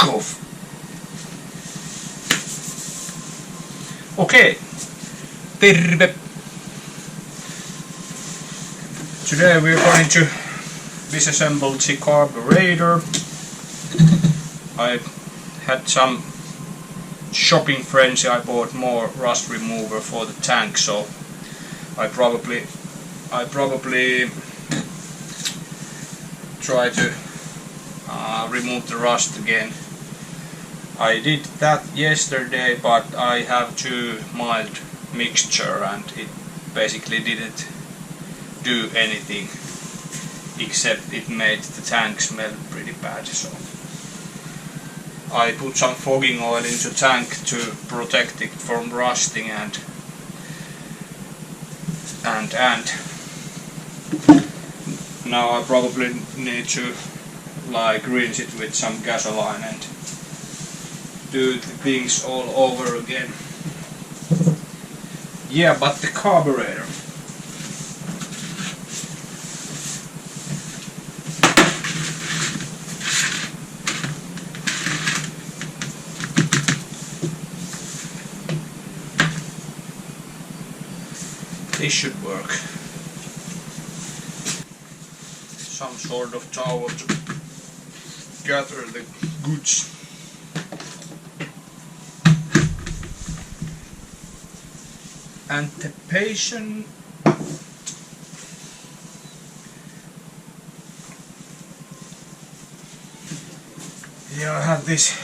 cough. Okay, terve! Today we're going to disassemble the carburetor. I had some shopping frenzy. I bought more rust remover for the tank, so I probably try to remove the rust again. I did that yesterday, but I have too mild mixture and it basically didn't do anything except it made the tank smell pretty bad. So I put some fogging oil into the tank to protect it from rusting and now I probably need to like rinse it with some gasoline and do the things all over again. Yeah, but the carburetor. This should work. Some sort of towel to gather the goods. Anticipation. Yeah, I have this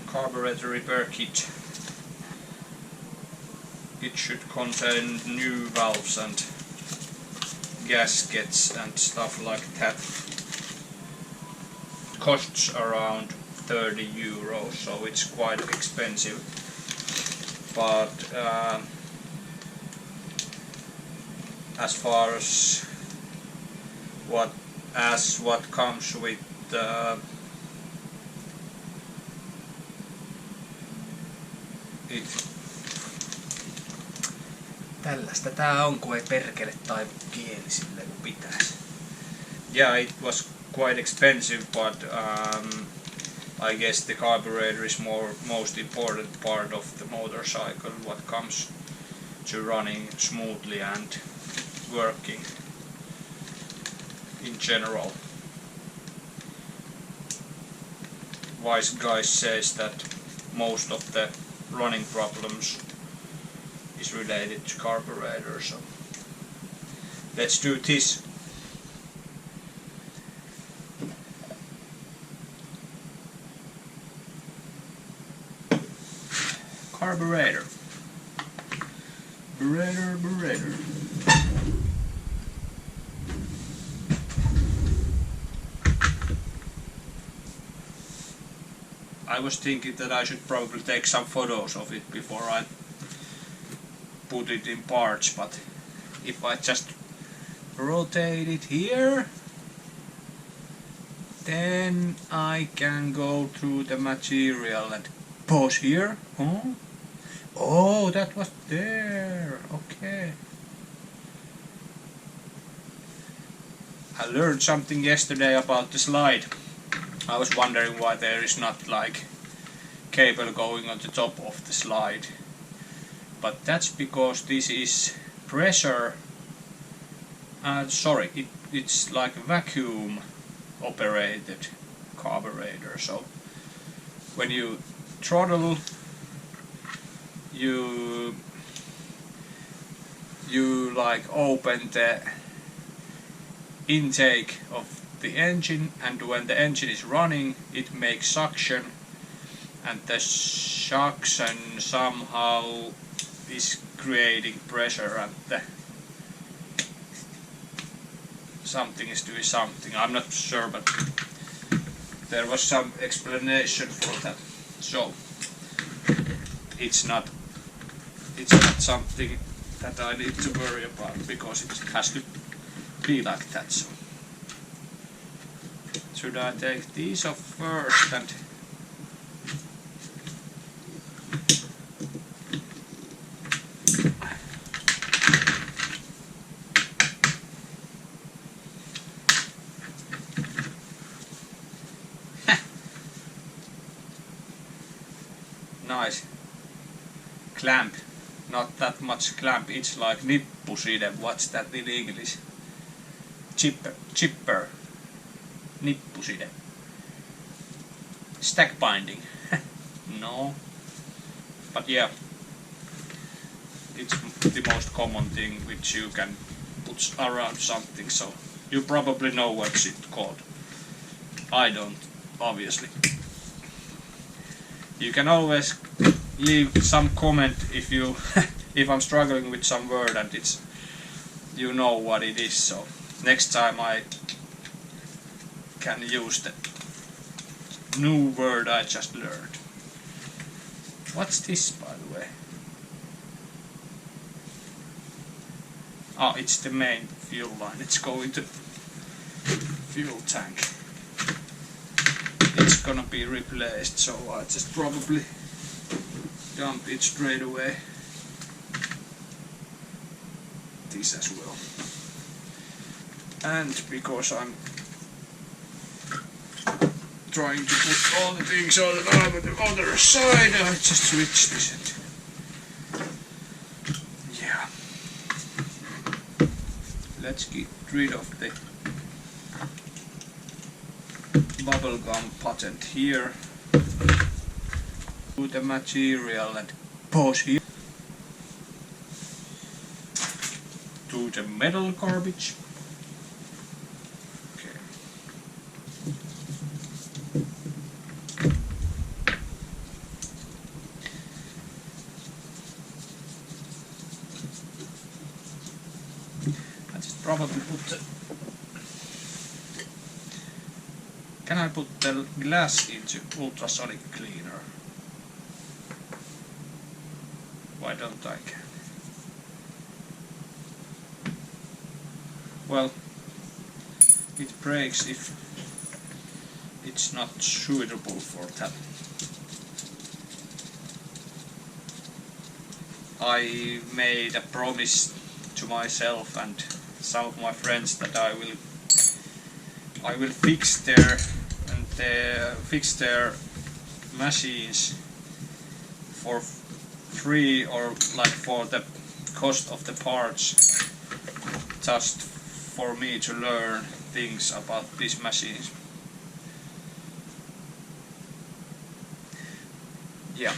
carburetor repair kit. It should contain new valves and gaskets and stuff like that. It costs around 30 euros, so it's quite expensive. But as far as what comes with it. Tällaista tää on, kun ei perkele taivu kieli silleen kun pitäisi. Yeah, it was quite expensive, but I guess the carburetor is most important part of the motorcycle, what comes to running smoothly and working in general. Wise guy says that most of the running problems is related to carburetor, so let's do this. Carburetor. Carburetor. I was thinking that I should probably take some photos of it before I put it in parts, but if I just rotate it here, then I can go through the material and pause here. Oh, that was there. Okay. I learned something yesterday about the slide. I was wondering why there is not like cable going on the top of the slide. But that's because this is pressure. It's like vacuum operated carburetor. So when you throttle, you like open the intake of the engine, and when the engine is running, it makes suction, and the suction somehow is creating pressure and something is doing something. I'm not sure, but there was some explanation for that. So it's not something that I need to worry about because it has to be like that. So should I take these off first and nice clamp. Not that much clamp, it's like nippuside. What's that in English? Chipper. Nippuside. Stack binding. No. But yeah, it's the most common thing which you can put around something, so you probably know what's it called. I don't, obviously. You can always leave some comment if you if I'm struggling with some word and it's you know what it is, so next time I can use the new word I just learned. What's this, by the way? Oh, it's the main fuel line. It's going to fuel tank. It's gonna be replaced, so I just probably dump it straight away. This as well. And because I'm trying to put all the things on the other side, I just switch this and yeah. Let's get rid of the bubblegum patent here. Put the material and pause here. To the metal garbage. Okay. I just probably put the... Can I put the glass into ultrasonic cleaner? Why don't I? Well, it breaks if it's not suitable for that. I made a promise to myself and some of my friends that I will fix their machines for free, or like for the cost of the parts, just for me to learn things about these machines. Yeah.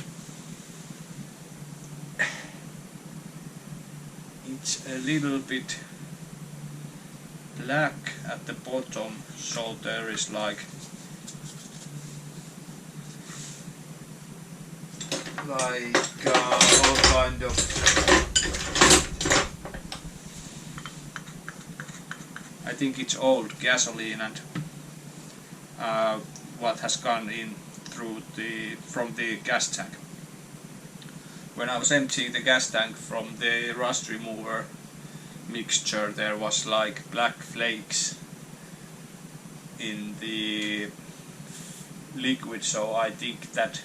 It's a little bit black at the bottom, so there is like all kind of I think it's old gasoline and what has gone in through from the gas tank. When I was emptying the gas tank from the rust remover mixture, there was like black flakes in the liquid, so I think that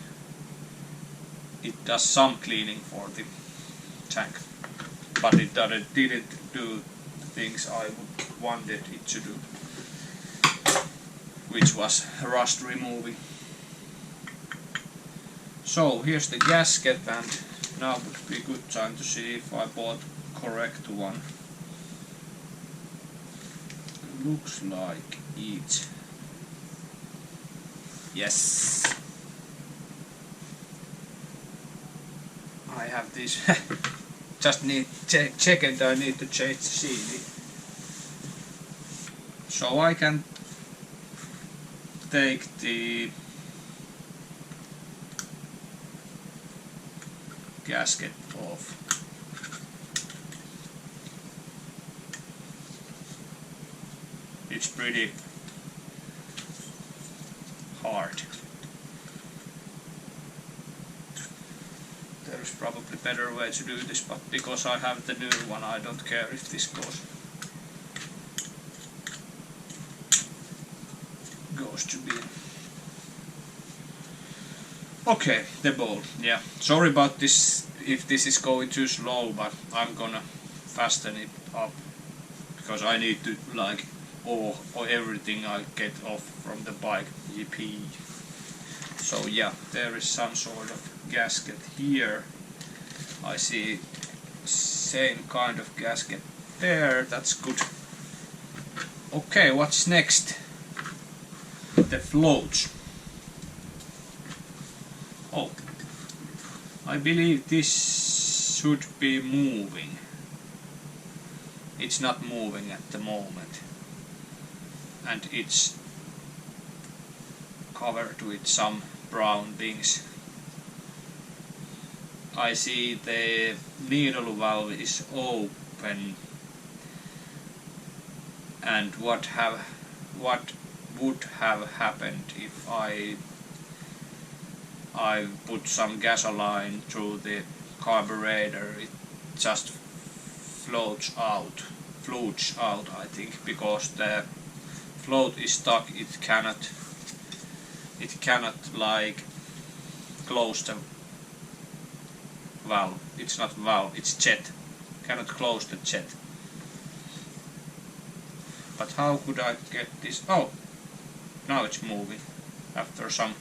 it does some cleaning for the tank, but it didn't do the things I wanted it to do, which was rust removing. So here's the gasket, and now would be a good time to see if I bought correct one. Looks like it. Yes. I have this. Just need check and I need to change the CD. So I can take the gasket off. It's pretty hard. There is probably a better way to do this, but because I have the new one, I don't care if this goes to be. Okay, the bowl. Yeah, sorry about this if this is going too slow, but I'm gonna fasten it up because I need to like or everything I get off from the bike EP. So yeah, there is some sort of gasket here. I see same kind of gasket there, that's good. Okay, what's next? The floats. Oh, I believe this should be moving. It's not moving at the moment, and it's covered with some brown things. I see the needle valve is open, and what would have happened if I put some gasoline through the carburetor? It just floats out, I think, because the float is stuck. It cannot like close the valve. It's not valve, it's jet. Cannot close the jet. But how could I get this? Oh, now it's moving after some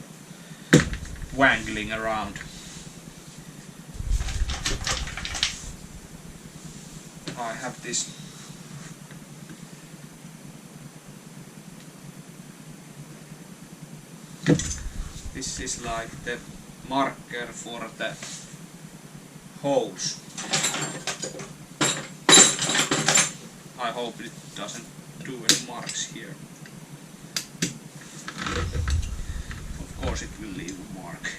wangling around. I have this is like the marker for the hose. I hope it doesn't do any marks here. Of course it will leave a mark.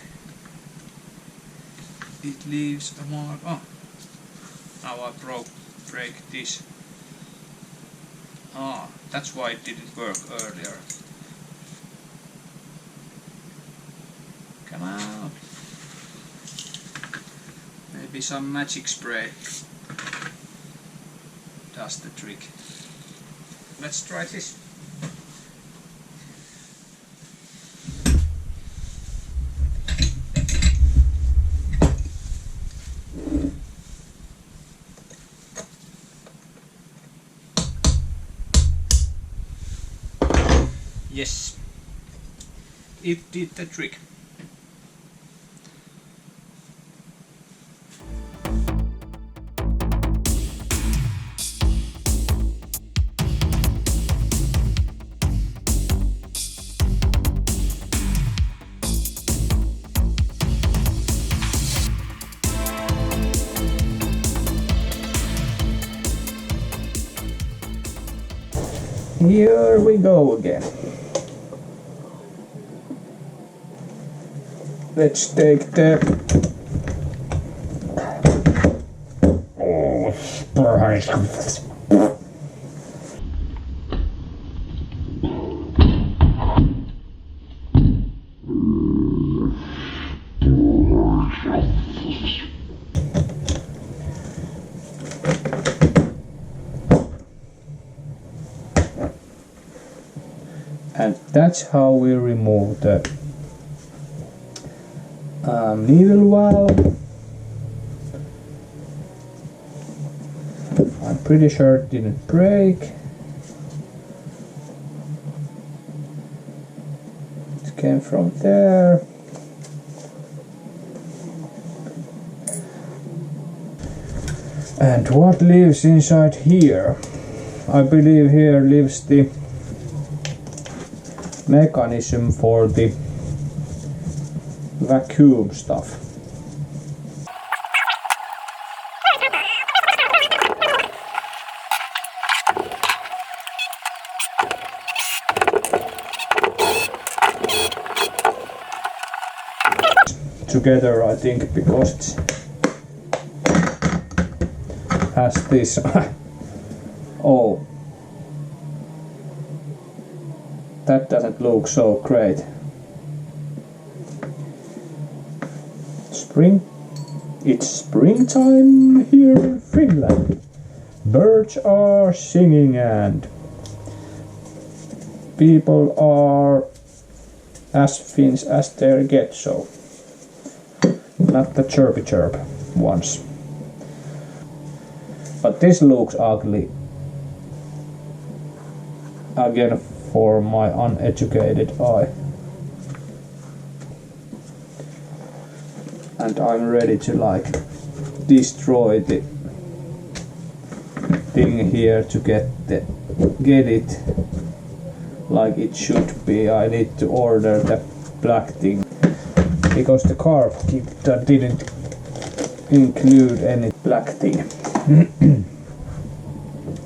It leaves a mark. Oh, now I break this. Ah, that's why it didn't work earlier. Come out. Maybe some magic spray does the trick. Let's try this. Yes, it did the trick. Here we go again. Let's take the and that's how we remove the needle valve. I'm pretty sure it didn't break. It came from there. And what lives inside here? I believe here lives the mechanism for the vacuum stuff. Together, I think, because it has this oh, that doesn't look so great. Spring. It's springtime here in Finland. Birds are singing and people are as Finns as they get, so not the chirpy chirp ones. But this looks ugly. Again, for my uneducated eye. and I'm ready to like destroy the thing here to get it like it should be. I need to order the black thing because the carb kit didn't include any black thing.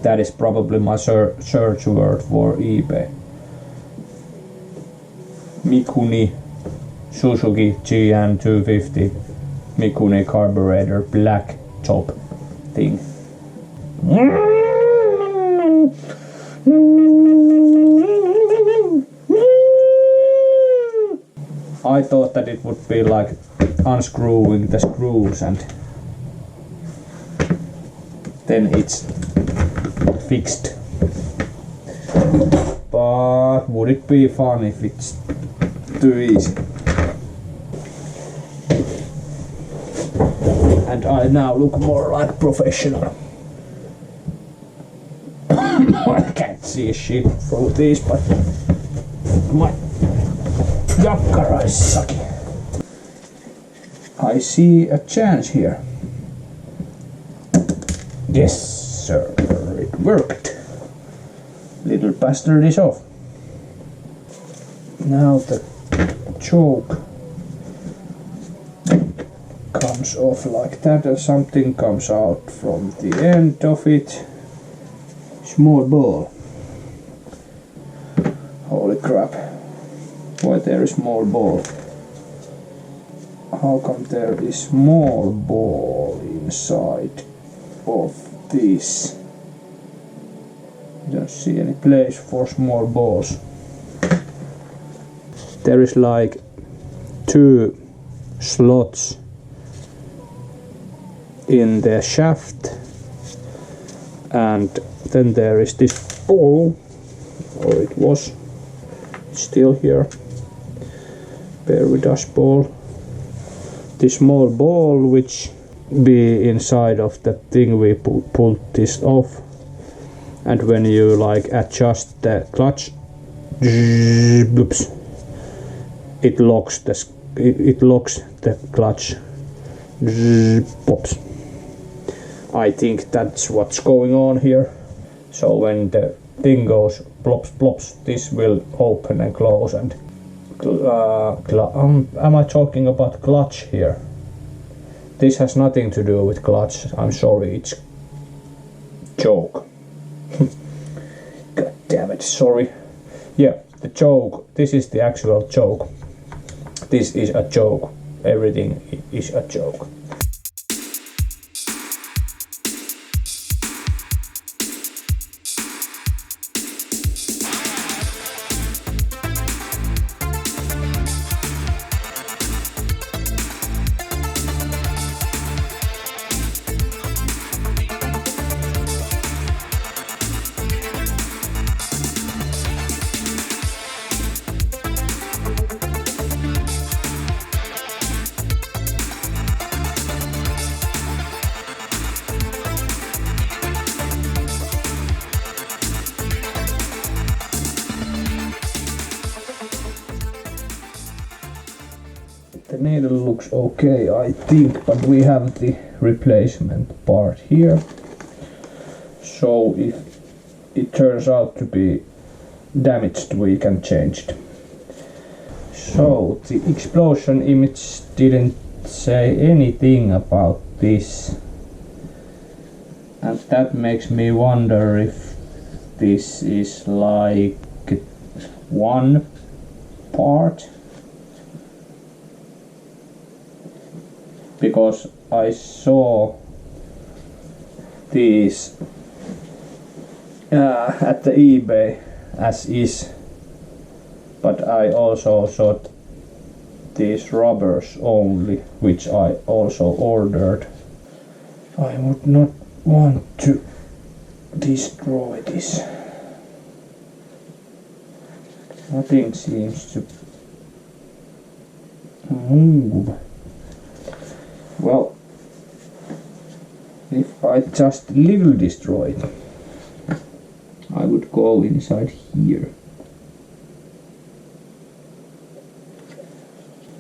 That is probably my search word for eBay. Mikuni Suzuki GN250 Mikuni Carburetor black top thing. I thought that it would be like unscrewing the screws and then it's fixed. But would it be fun if it's too easy? And I now look more like professional. I can't see shit through this, but my jakkara is sucky. I see a chance here. Yes, sir, it worked. Little bastard is off. Now the choke comes off like that, and something comes out from the end of it. Small ball. Holy crap. Why there is small ball? How come there is small ball inside of this? I don't see any place for small balls. There is like 2 slots in the shaft, and then there is this ball, or it was still here. Bear with us, ball. This small ball which be inside of the thing we pulled this off, and when you like adjust the clutch, oops, it locks the clutch, pops. I think that's what's going on here. So when the thing goes plops plops, this will open and close. And am I talking about clutch here? This has nothing to do with clutch. I'm sorry, it's choke. God damn it, sorry. Yeah, the choke. This is the actual choke. This is a choke. Everything is a choke. The needle looks okay, I think, but we have the replacement part here. So if it turns out to be damaged, we can change it. So the explosion image didn't say anything about this, and that makes me wonder if this is like one part, because I saw these at the eBay as is, but I also saw these rubbers only, which I also ordered. I would not want to destroy this. Nothing seems to move. Well, if I just little destroy it, I would go inside here.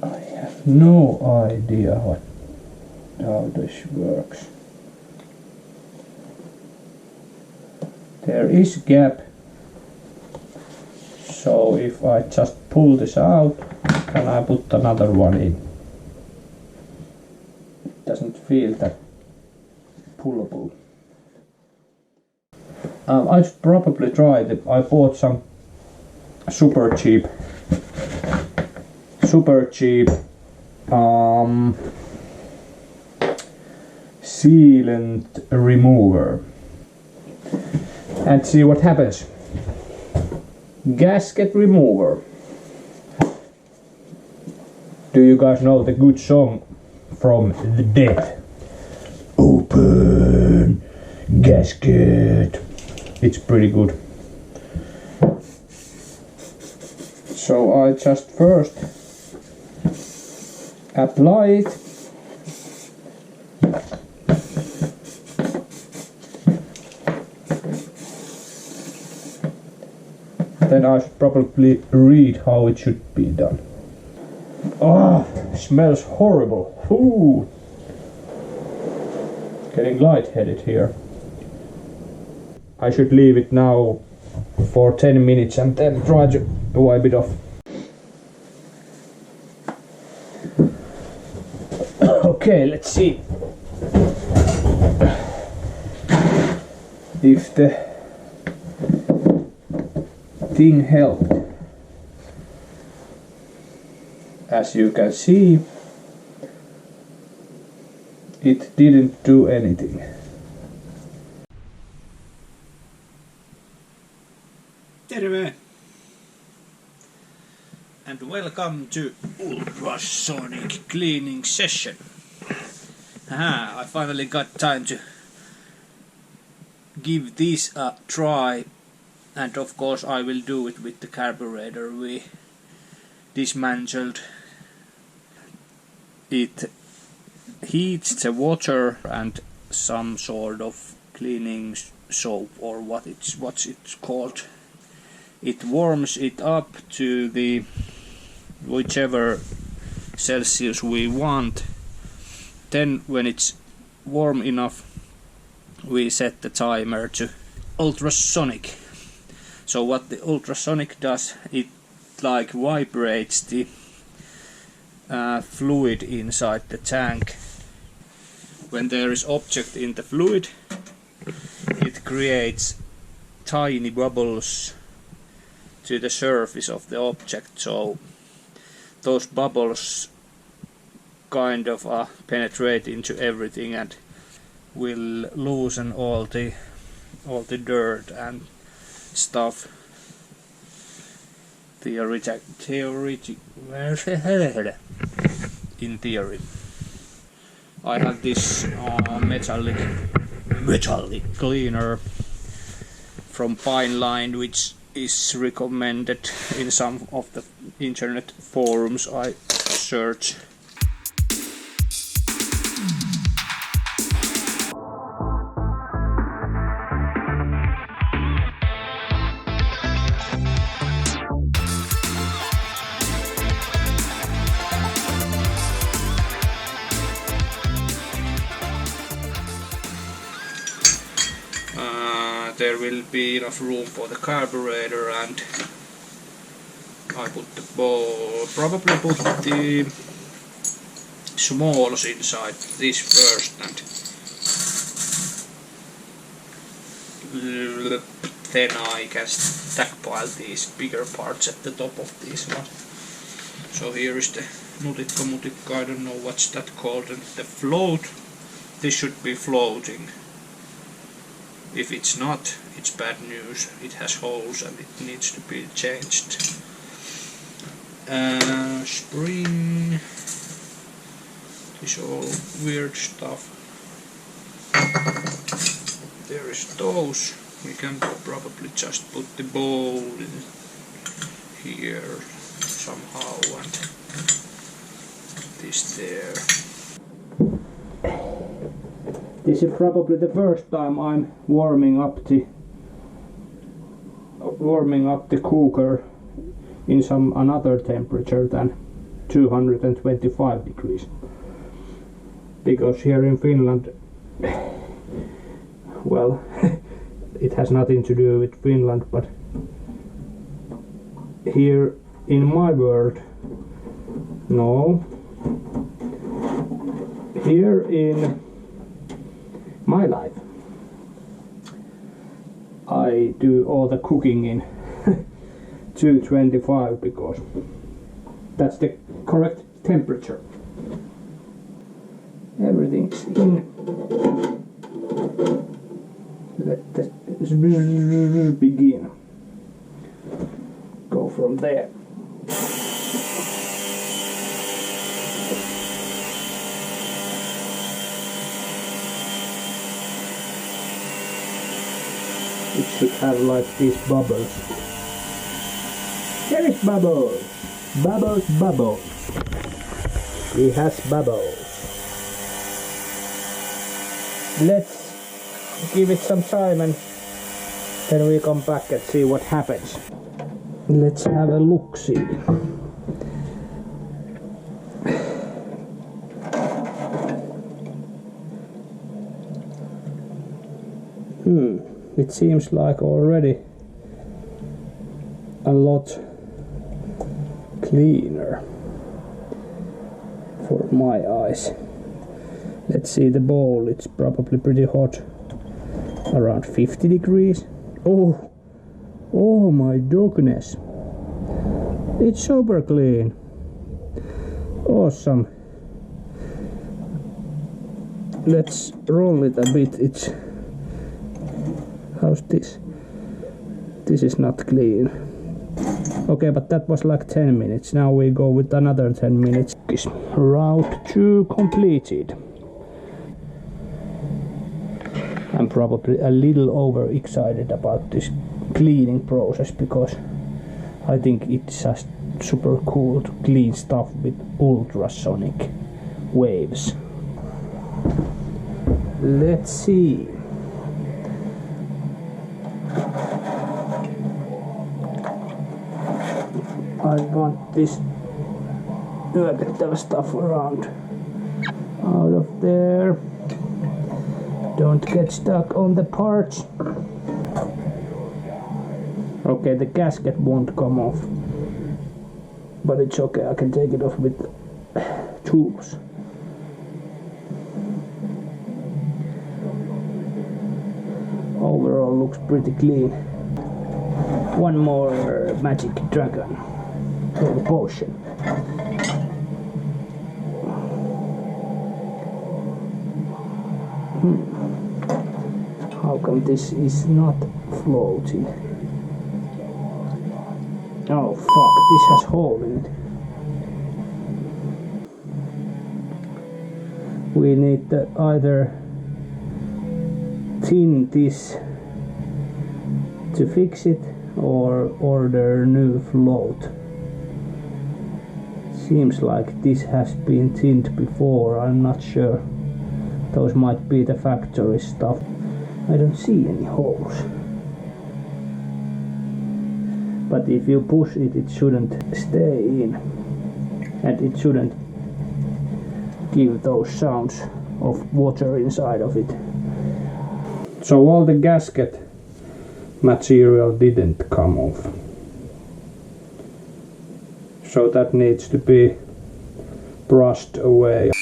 I have no idea what how this works. There is a gap, so if I just pull this out and I put another one in, it doesn't feel that pullable. I should probably try it. I bought some super cheap sealant remover and see what happens. Gasket remover. Do you guys know the good song from The Dead? Open gasket. It's pretty good. So I just first apply it. Then I should probably read how it should be done. Ah, smells horrible. Ooh. Getting lightheaded here. I should leave it now for 10 minutes and then try to wipe it off. Okay, let's see if the thing helped. As you can see, it didn't do anything. Terve! And welcome to Ultrasonic cleaning session. I finally got time to give this a try, and of course I will do it with the carburetor we dismantled. It heats the water and some sort of cleaning soap or what's it called. It warms it up to the whichever Celsius we want. Then when it's warm enough, we set the timer to ultrasonic. So what the ultrasonic does, it like vibrates the fluid inside the tank. When there is object in the fluid, it creates tiny bubbles to the surface of the object. So those bubbles kind of penetrate into everything and will loosen all the dirt and stuff. In theory, I have this metallic cleaner from Pine Line, which is recommended in some of the internet forums I search. There will be enough room for the carburetor, and I put the ball, probably put the smalls inside this first, and then I can stackpile these bigger parts at the top of this one. So here is the mutikka, I don't know what's that called, and the float. This should be floating. If it's not, it's bad news. It has holes and it needs to be changed. Spring. This all weird stuff. There is those. We can probably just put the bowl in here somehow and this there. This is probably the first time I'm warming up the cooker in some another temperature than 225 degrees. because here in Finland, well, it has nothing to do with Finland, but here in my world, no, here in my life, I do all the cooking in 225 because that's the correct temperature. Everything's in. Let us begin. Go from there. It should have like these bubbles. There is bubbles! Bubbles, bubbles. He has bubbles. Let's give it some time and then we come back and see what happens. Let's have a look-see. It seems like already a lot cleaner for my eyes. Let's see the bowl, it's probably pretty hot, around 50 degrees. Oh my goodness, it's super clean, awesome. Let's roll it a bit. It's, how's this? This is not clean. Okay, but that was like 10 minutes. Now we go with another 10 minutes. Route 2 completed. I'm probably a little overexcited about this cleaning process because I think it's just super cool to clean stuff with ultrasonic waves. Let's see. I want this negative stuff around out of there. Don't get stuck on the parts. Okay, the gasket won't come off, but it's okay, I can take it off with tools. Overall looks pretty clean. One more magic dragon or potion. How come this is not floating? Oh fuck, this has hole in it. We need to either tin this to fix it or order new float. Seems like this has been tinned before, I'm not sure. Those might be the factory stuff. I don't see any holes. But if you push it, it shouldn't stay in. And it shouldn't give those sounds of water inside of it. So all the gasket material didn't come off. So that needs to be brushed away.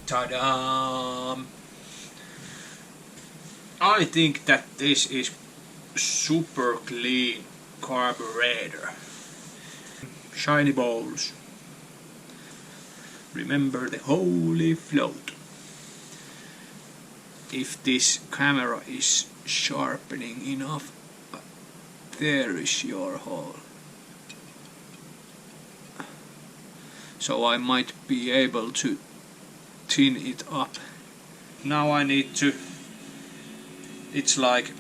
Ta-da! I think that this is super clean carburetor. Shiny bowls. Remember the holy float. If this camera is sharpening enough, there is your hole. So I might be able to tin it up. Now I need to, it's like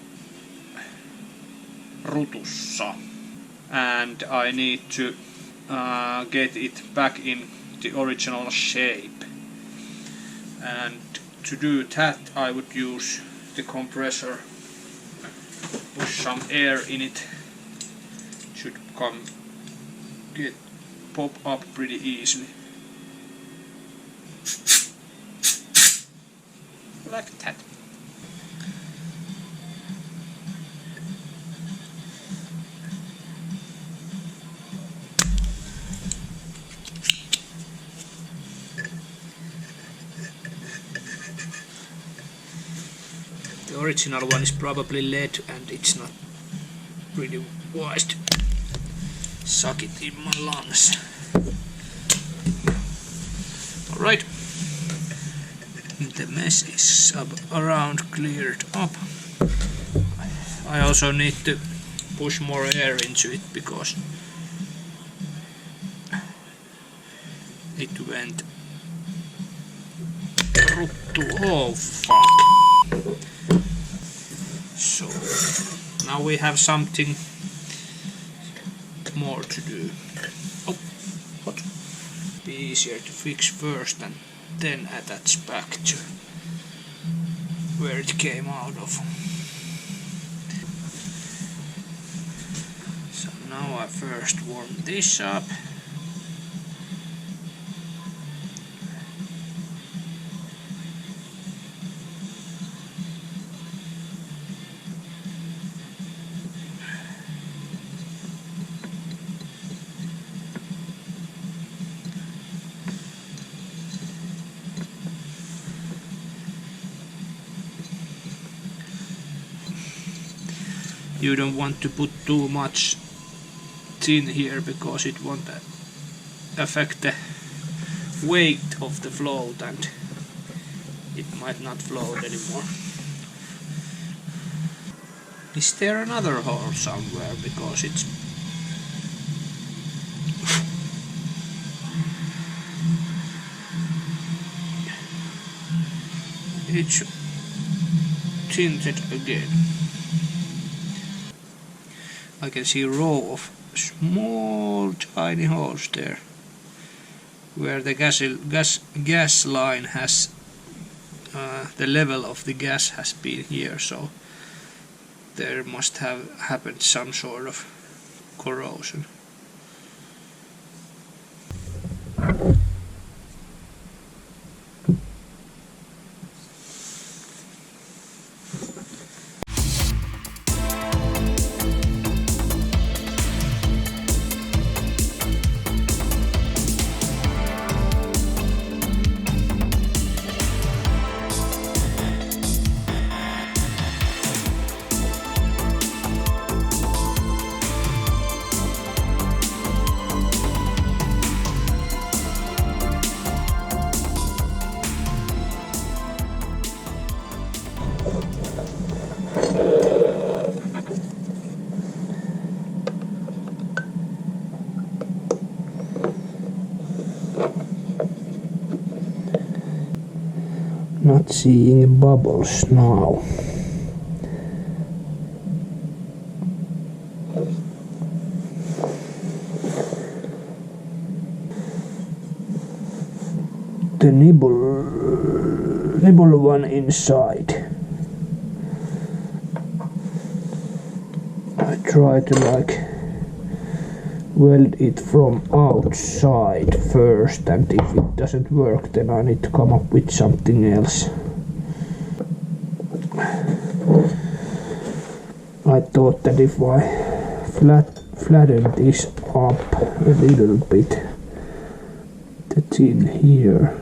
rutussa, and I need to get it back in the original shape. And to do that, I would use the compressor, push some air in it, should pop up pretty easily. Like that. The original one is probably lead and it's not really wise to suck it in my lungs. Alright, the mess is around cleared up. I also need to push more air into it because it went oh fuck. So now we have something more to do. Oh, what? Be easier to fix first and then attach back to where it came out of. So now I first warm this up. You don't want to put too much tin here because it won't affect the weight of the float and it might not float anymore. Is there another hole somewhere? Because it's tinted again. I can see a row of small tiny holes there where the gas line has the level of the gas has been here, so there must have happened some sort of corrosion. Not seeing bubbles now. The nibble one inside. I try to weld it from outside first, and if it doesn't work then I need to come up with something else. I thought that if I flatten this up a little bit, the tin here,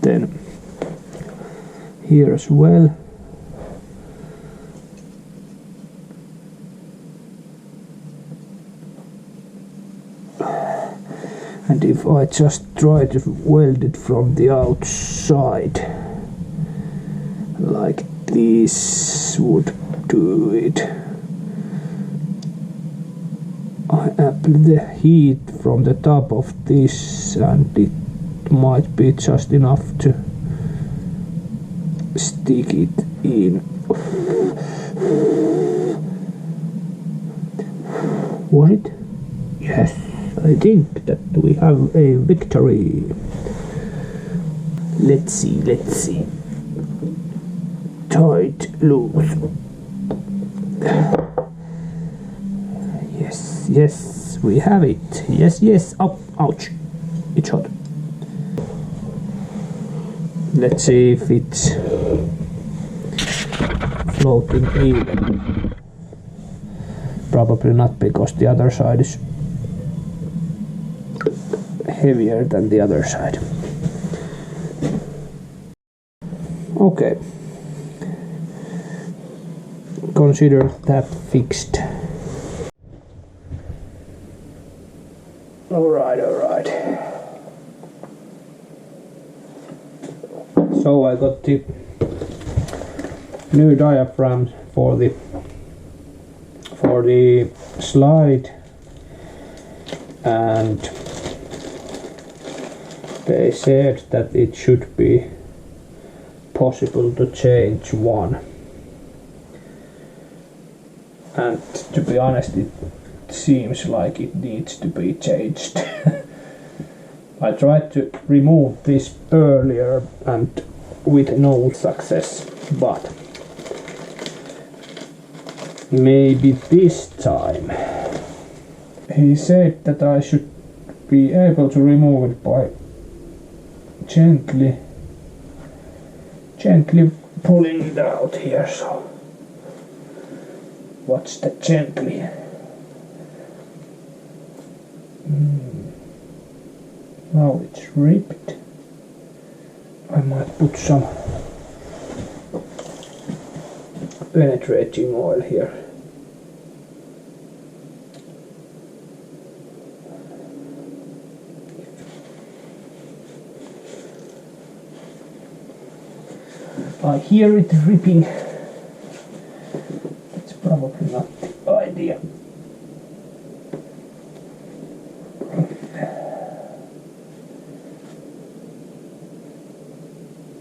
then here as well, and if I just try to weld it from the outside like this would do it, I apply the heat from the top of this and it might be just enough to stick it in. Was it? Yes, I think that we have a victory. Let's see. Tight, loose. Yes, we have it. Yes. Oh, ouch. It's hot. Let's see if it's floating even. Probably not, because the other side is heavier than the other side. Okay. Consider that fixed. Alright. So I got the new diaphragm for the slide, and they said that it should be possible to change one, and to be honest, it seems like it needs to be changed. I tried to remove this earlier and with no success, but maybe this time. He said that I should be able to remove it by gently pulling it out here. So what's the gently? Now it's ripped. I might put some penetrating oil here. I hear it ripping. It's probably not the idea.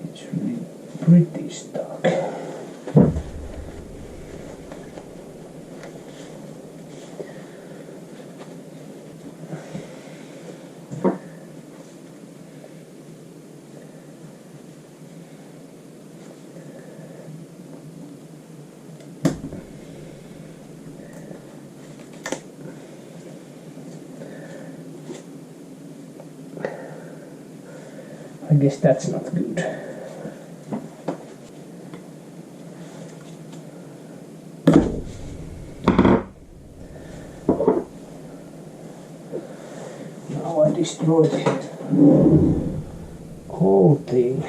It's really pretty stuck. I guess that's not good. Now I destroyed it. Whole thing.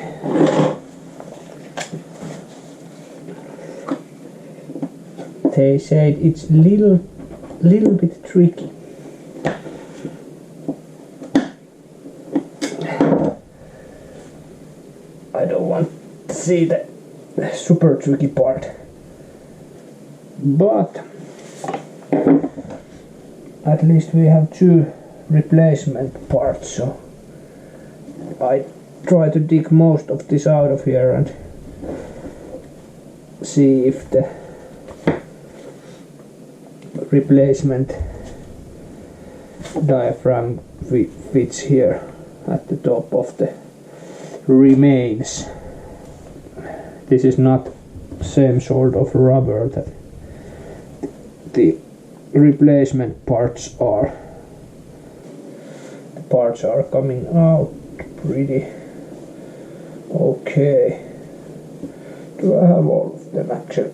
They said it's little bit tricky. I don't want to see the super tricky part, but at least we have two replacement parts, so I try to dig most of this out of here and see if the replacement diaphragm fits here at the top of the remains. This is not same sort of rubber that the replacement parts are. The parts are coming out pretty okay. Do I have all of them actually?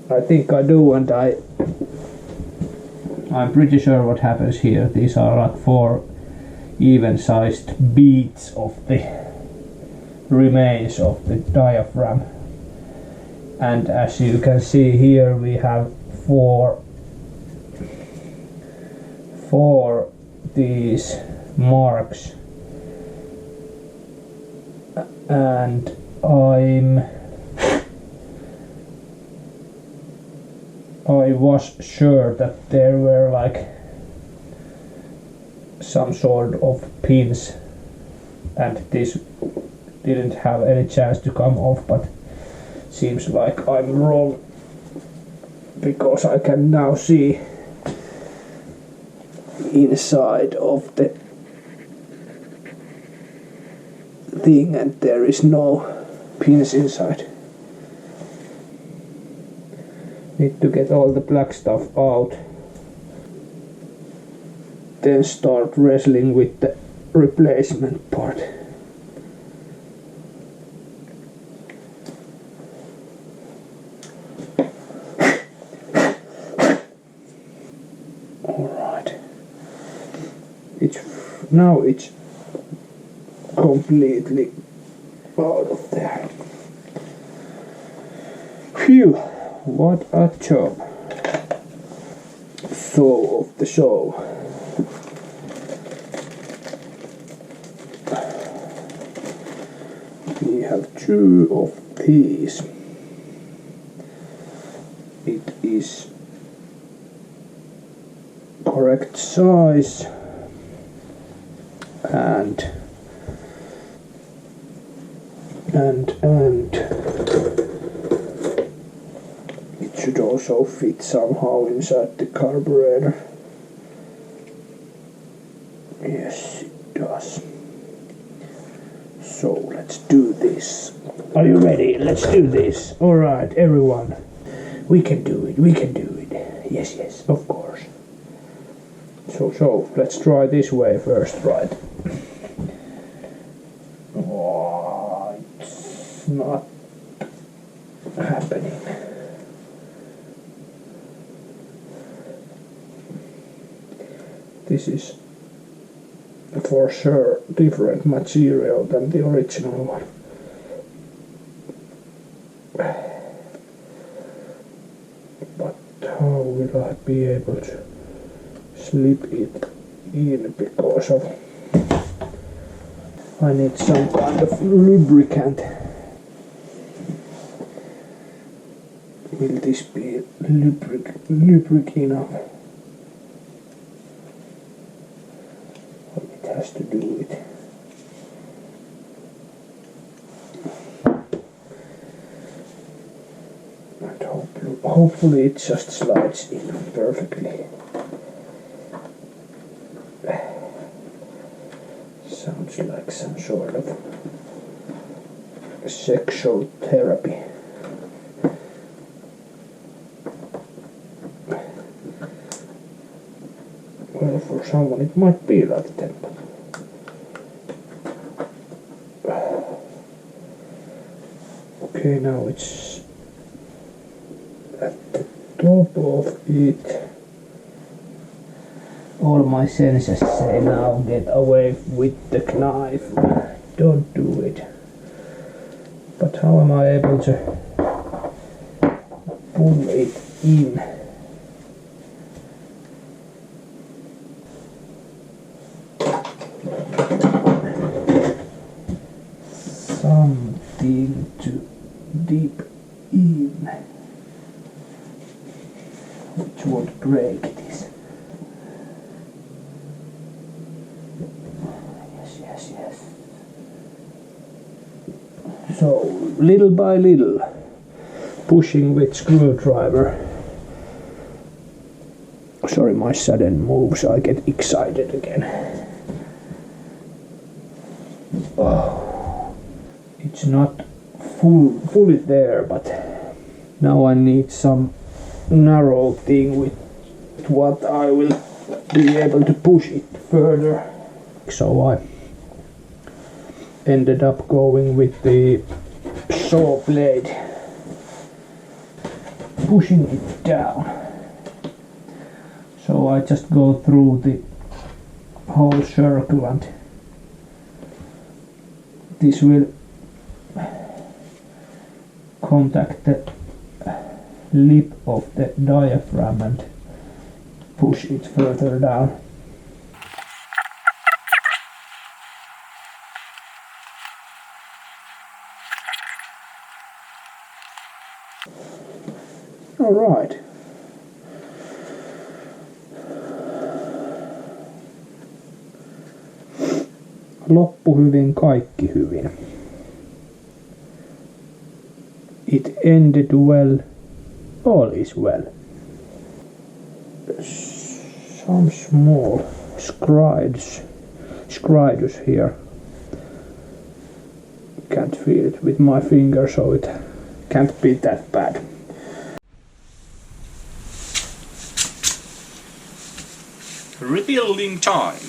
I think I do, and I'm pretty sure what happens here. These are like 4 even-sized beads of the remains of the diaphragm, and as you can see here we have four these marks, and I was sure that there were like some sort of pins, and this didn't have any chance to come off, but seems like I'm wrong, because I can now see inside of the thing and there is no pins inside. Need to get all the black stuff out, then start wrestling with the replacement part. Alright, now it's completely out of there. Phew, what a job. So of the show. We have 2 of these. It is correct size and it should also fit somehow inside the carburetor. Yes, it does. So let's do this. Are you ready? Let's do this. Alright, everyone. We can do it, we can do it. Yes, yes, of course. So let's try this way first, right? Oh, it's not happening. This is for sure different material than the original one. But how will I be able to slip it in, because of I need some kind of lubricant. Will this be lubric enough? It has to do it. And hopefully it just slides in perfectly. Sounds like some sort of sexual therapy. Well, for someone it might be like that, but okay, now it's at the top of it. All my senses say now, get away with the knife, don't do it. But how am I able to pull it in? Something to dip in, which would break this. Yes. So, little by little, pushing with screwdriver. Sorry, my sudden moves, I get excited again. Oh, it's not fully there, but now I need some narrow thing with what I will be able to push it further. So I ended up going with the saw blade, pushing it down. So I just go through the whole circle, and this will contact the lip of the diaphragm and push it further down. All right. loppu hyvin, kaikki hyvin. It ended well, all is well. Some small scratches here. Can't feel it with my finger, so it can't be that bad. Rebuilding time.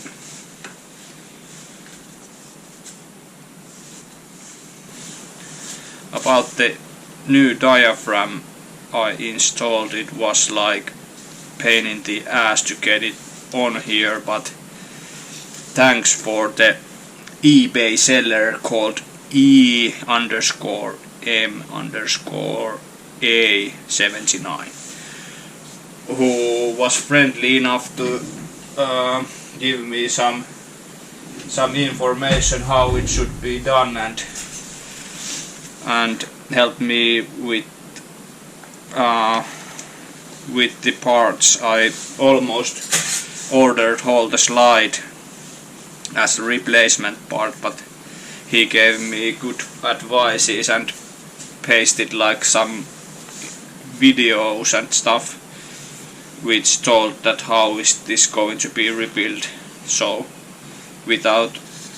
About the new diaphragm I installed, it was like pain in the ass to get it on here, but thanks for the eBay seller called E_M_A79 who was friendly enough to give me some information how it should be done and help me with the parts. I almost ordered all the slide as a replacement part, but he gave me good advices and pasted like some videos and stuff which told that how is this going to be rebuilt. So without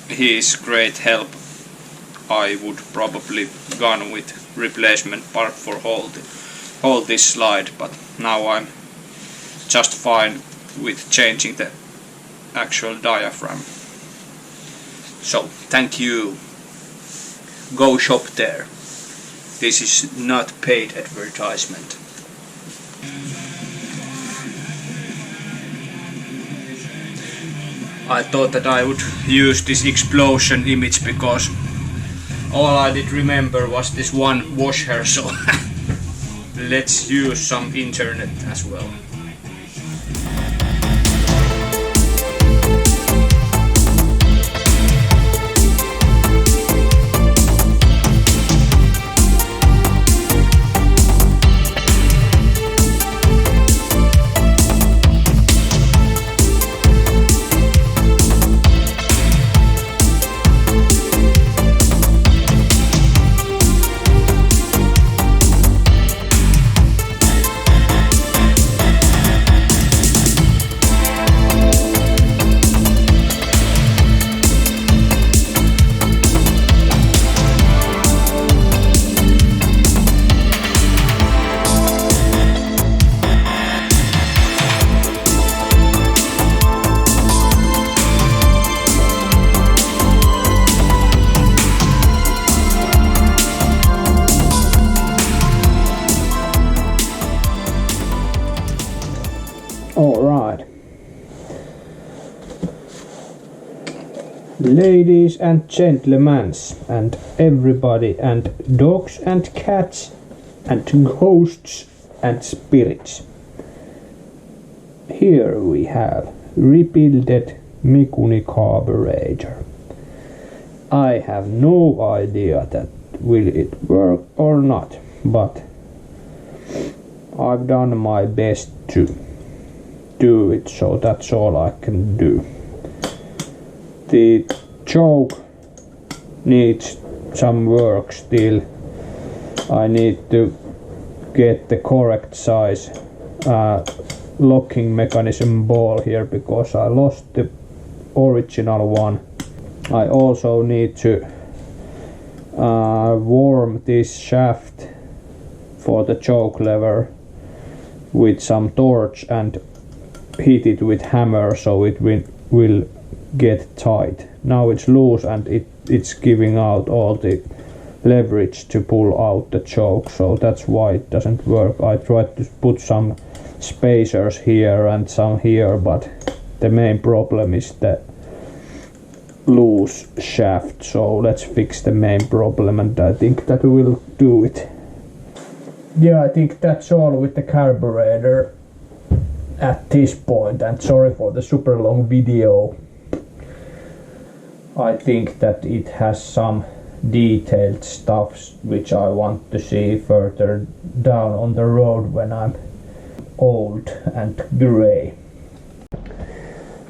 his great help I would probably gone with replacement part for hold this slide, but now I'm just fine with changing the actual diaphragm. So thank you. Go shop there. This is not paid advertisement. I thought that I would use this explosion image because all I did remember was this one washer, so let's use some internet as well. Alright. Ladies and gentlemen and everybody and dogs and cats and ghosts and spirits. Here we have rebuilded Mikuni carburetor. I have no idea that will it work or not, but I've done my best to do it, so that's all I can do. The choke needs some work still. I need to get the correct size locking mechanism ball here because I lost the original one. I also need to warm this shaft for the choke lever with some torch and hit it with hammer so it will get tight. Now it's loose and it's giving out all the leverage to pull out the choke, so that's why it doesn't work. I tried to put some spacers here and some here, but the main problem is the loose shaft, so let's fix the main problem and I think that will do it. Yeah, I think that's all with the carburetor at this point, and sorry for the super long video. I think that it has some detailed stuff which I want to see further down on the road when I'm old and grey.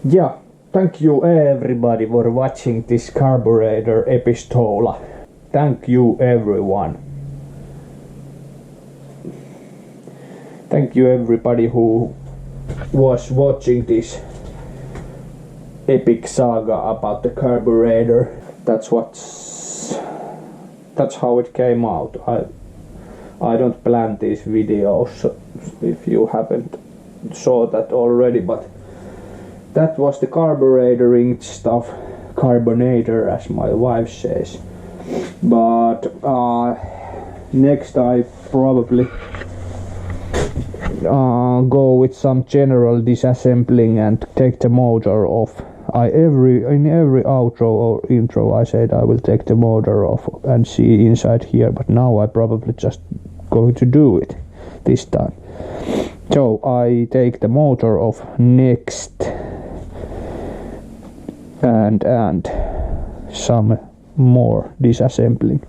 Yeah, thank you everybody for watching this Carburetor episode. Thank you everyone. Thank you everybody who was watching this epic saga about the Carburetor. That's how it came out. I don't plan these videos if you haven't saw that already, but that was the carbureting stuff, carbonator as my wife says. But next I probably go with some general disassembling and take the motor off. In every outro or intro I said I will take the motor off and see inside here, but now I probably just going to do it this time. So I take the motor off next and some more disassembling.